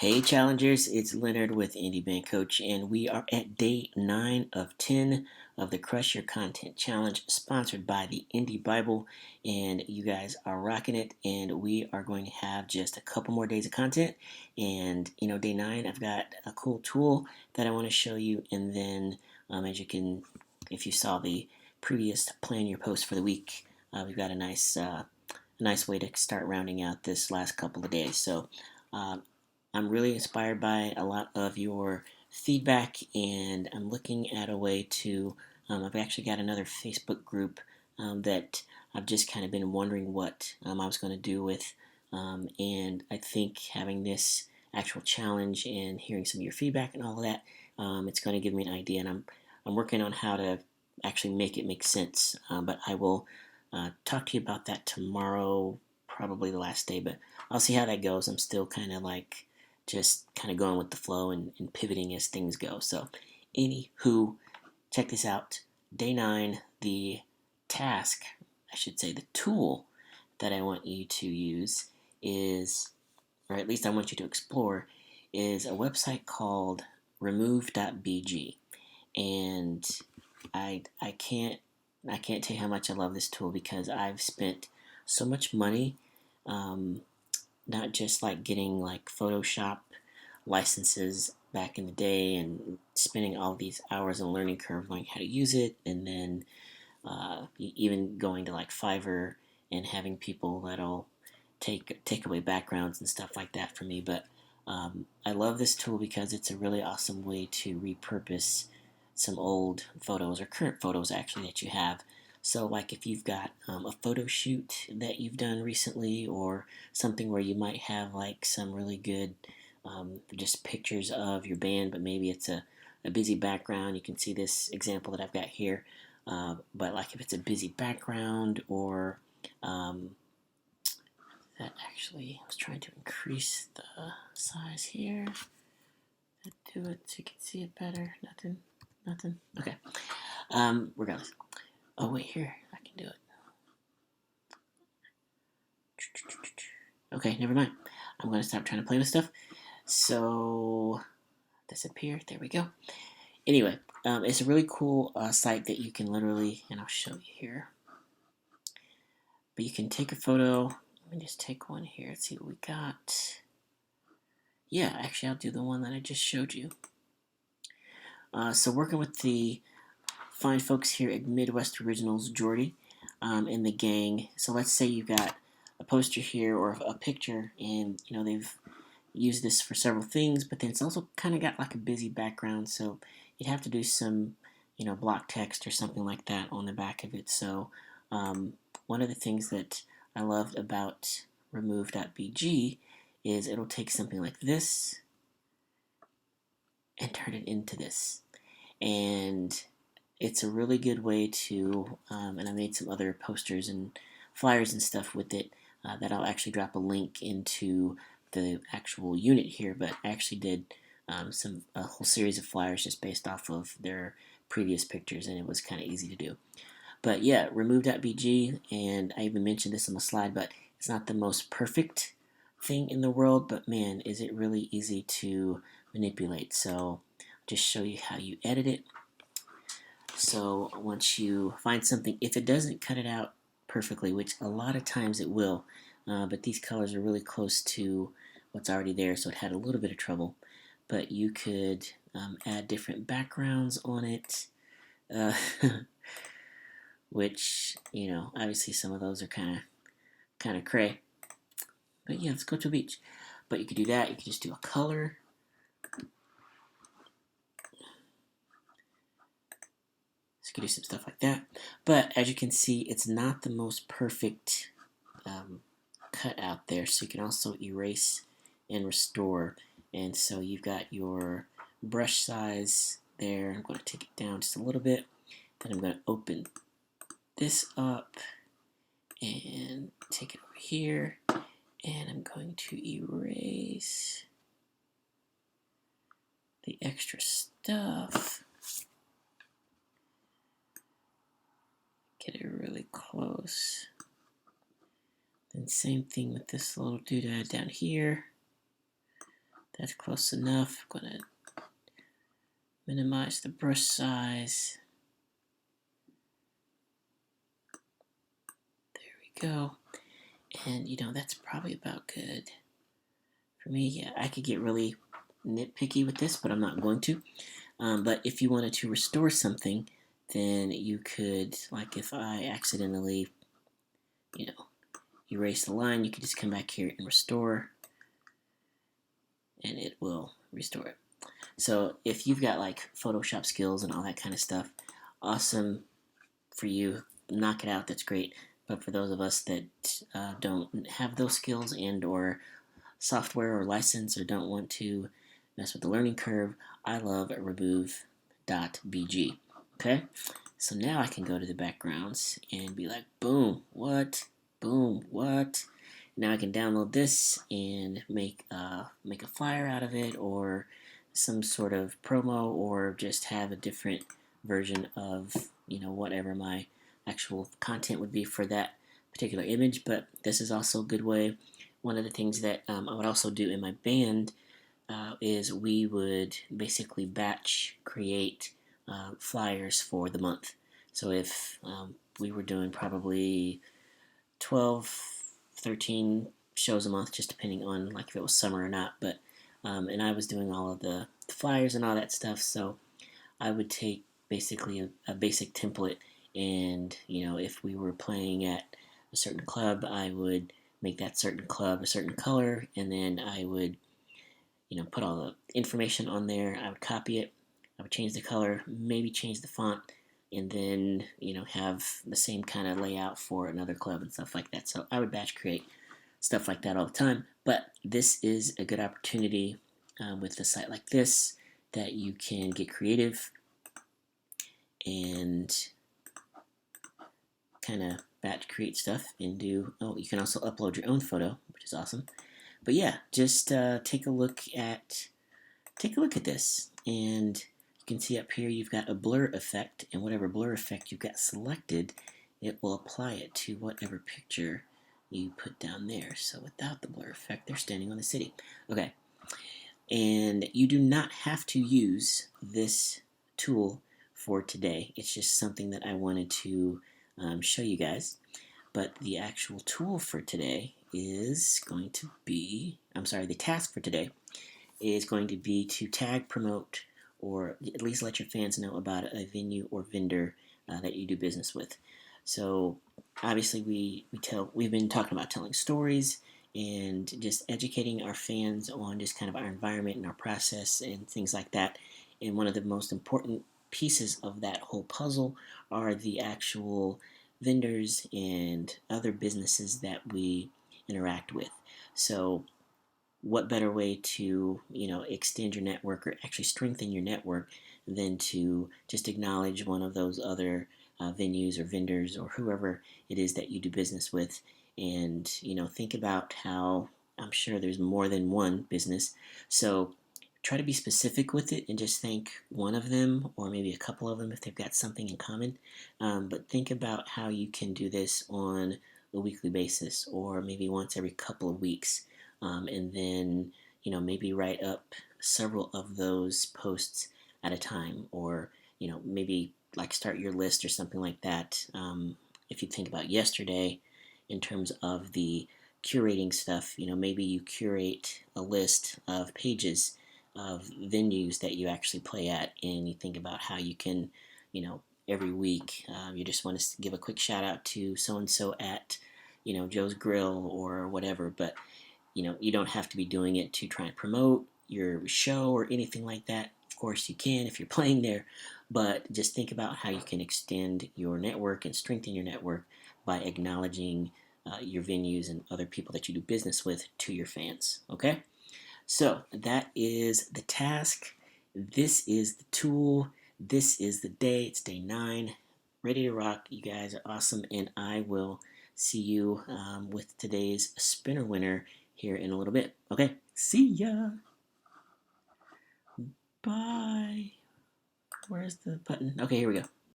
Hey challengers, it's Leonard with Indie Band Coach, and we are at day 9 of 10 of the Crush Your Content Challenge, sponsored by the Indie Bible. And you guys are rocking it, and we are going to have just a couple more days of content. And day 9, I've got a cool tool that I want to show you, and then as you can, if you saw the previous plan your post for the week, we've got a nice way to start rounding out this last couple of days. So. I'm really inspired by a lot of your feedback, and I'm looking at a way to. I've actually got another Facebook group that I've just kind of been wondering what I was going to do with, and I think having this actual challenge and hearing some of your feedback and all of that, it's going to give me an idea, and I'm working on how to actually make it make sense. But I will talk to you about that tomorrow, probably the last day, but I'll see how that goes. I'm still kind of like just kind of going with the flow and pivoting as things go. So, anywho, check this out. Day 9, the task, I should say, the tool that I want you to use is, or at least I want you to explore, is a website called remove.bg. And I can't tell you how much I love this tool because I've spent so much money, not just like getting like Photoshop licenses back in the day and spending all these hours on learning curve learning how to use it, and then even going to like Fiverr and having people that'll take away backgrounds and stuff like that for me. But I love this tool because it's a really awesome way to repurpose some old photos or current photos actually that you have. So, like if you've got a photo shoot that you've done recently, or something where you might have like some really good just pictures of your band, but maybe it's a busy background. You can see this example that I've got here. But like if it's a busy background, or that actually, I was trying to increase the size here. Do it so you can see it better. Nothing. Okay. Regardless. Oh wait, here I can do it. Okay, never mind. I'm gonna stop trying to play with stuff. So disappear. There we go. Anyway, it's a really cool site that you can literally, and I'll show you here. But you can take a photo. Let me just take one here. Let's see what we got. Yeah, actually, I'll do the one that I just showed you. So working with the fine folks here at Midwest Originals, Jordy, and the gang. So let's say you've got a poster here or a picture, and they've used this for several things, but then it's also kind of got like a busy background, so you'd have to do some block text or something like that on the back of it. So one of the things that I loved about remove.bg is it'll take something like this and turn it into this, and it's a really good way to, and I made some other posters and flyers and stuff with it that I'll actually drop a link into the actual unit here, but I actually did a whole series of flyers just based off of their previous pictures, and it was kind of easy to do. But yeah, remove.bg, and I even mentioned this on the slide, but it's not the most perfect thing in the world, but man, is it really easy to manipulate. So I'll just show you how you edit it. So once you find something, if it doesn't cut it out perfectly, which a lot of times it will, but these colors are really close to what's already there, so it had a little bit of trouble. But you could add different backgrounds on it, which obviously some of those are kind of cray. But yeah, let's go to a beach. But you could do that. You could just do a color. So you could do some stuff like that. But as you can see, it's not the most perfect cut out there. So you can also erase and restore. And so you've got your brush size there. I'm going to take it down just a little bit. Then I'm going to open this up and take it over here. And I'm going to erase the extra stuff. Get it really close. Then same thing with this little doodad down here. That's close enough. I'm going to minimize the brush size. There we go. And, that's probably about good. For me, yeah, I could get really nitpicky with this, but I'm not going to. But if you wanted to restore something, then you could, like if I accidentally, you know, erase the line, you could just come back here and restore, and it will restore it. So if you've got like Photoshop skills and all that kind of stuff, awesome for you. Knock it out. That's great. But for those of us that don't have those skills and or software or license or don't want to mess with the learning curve, I love remove.bg. Okay, so now I can go to the backgrounds and be like, boom, what, boom, what. Now I can download this and make a flyer out of it, or some sort of promo, or just have a different version of whatever my actual content would be for that particular image. But this is also a good way. One of the things that I would also do in my band is we would basically batch create flyers for the month. So if we were doing probably 12, 13 shows a month, just depending on like if it was summer or not. But and I was doing all of the flyers and all that stuff. So I would take basically a basic template, and if we were playing at a certain club, I would make that certain club a certain color, and then I would put all the information on there. I would copy it. I would change the color, maybe change the font, and then have the same kind of layout for another club and stuff like that. So I would batch create stuff like that all the time. But this is a good opportunity with a site like this that you can get creative and kind of batch create stuff and do. Oh, you can also upload your own photo, which is awesome. But yeah, just take a look at this, and you can see up here you've got a blur effect, and whatever blur effect you've got selected, it will apply it to whatever picture you put down there. So without the blur effect, they're standing on the city. Okay, and you do not have to use this tool for today. It's just something that I wanted to show you guys. But the actual tool for today is going to be, the task for today is going to be to tag, promote, or at least let your fans know about a venue or vendor that you do business with. So obviously we've been talking about telling stories and just educating our fans on just kind of our environment and our process and things like that. And one of the most important pieces of that whole puzzle are the actual vendors and other businesses that we interact with. So what better way to extend your network or actually strengthen your network than to just acknowledge one of those other venues or vendors or whoever it is that you do business with, and think about how I'm sure there's more than one business. So try to be specific with it and just thank one of them or maybe a couple of them if they've got something in common. But think about how you can do this on a weekly basis or maybe once every couple of weeks. And then maybe write up several of those posts at a time, or maybe like start your list or something like that. If you think about yesterday in terms of the curating stuff, maybe you curate a list of pages of venues that you actually play at, and you think about how you can every week you just want to give a quick shout out to so and so at Joe's Grill or whatever. But you don't have to be doing it to try and promote your show or anything like that. Of course, you can if you're playing there, but just think about how you can extend your network and strengthen your network by acknowledging your venues and other people that you do business with to your fans. Okay? So that is the task. This is the tool. This is the day. It's day 9. Ready to rock. You guys are awesome, and I will see you with today's spinner winner here in a little bit. Okay, see ya. Bye. Where's the button? Okay, here we go.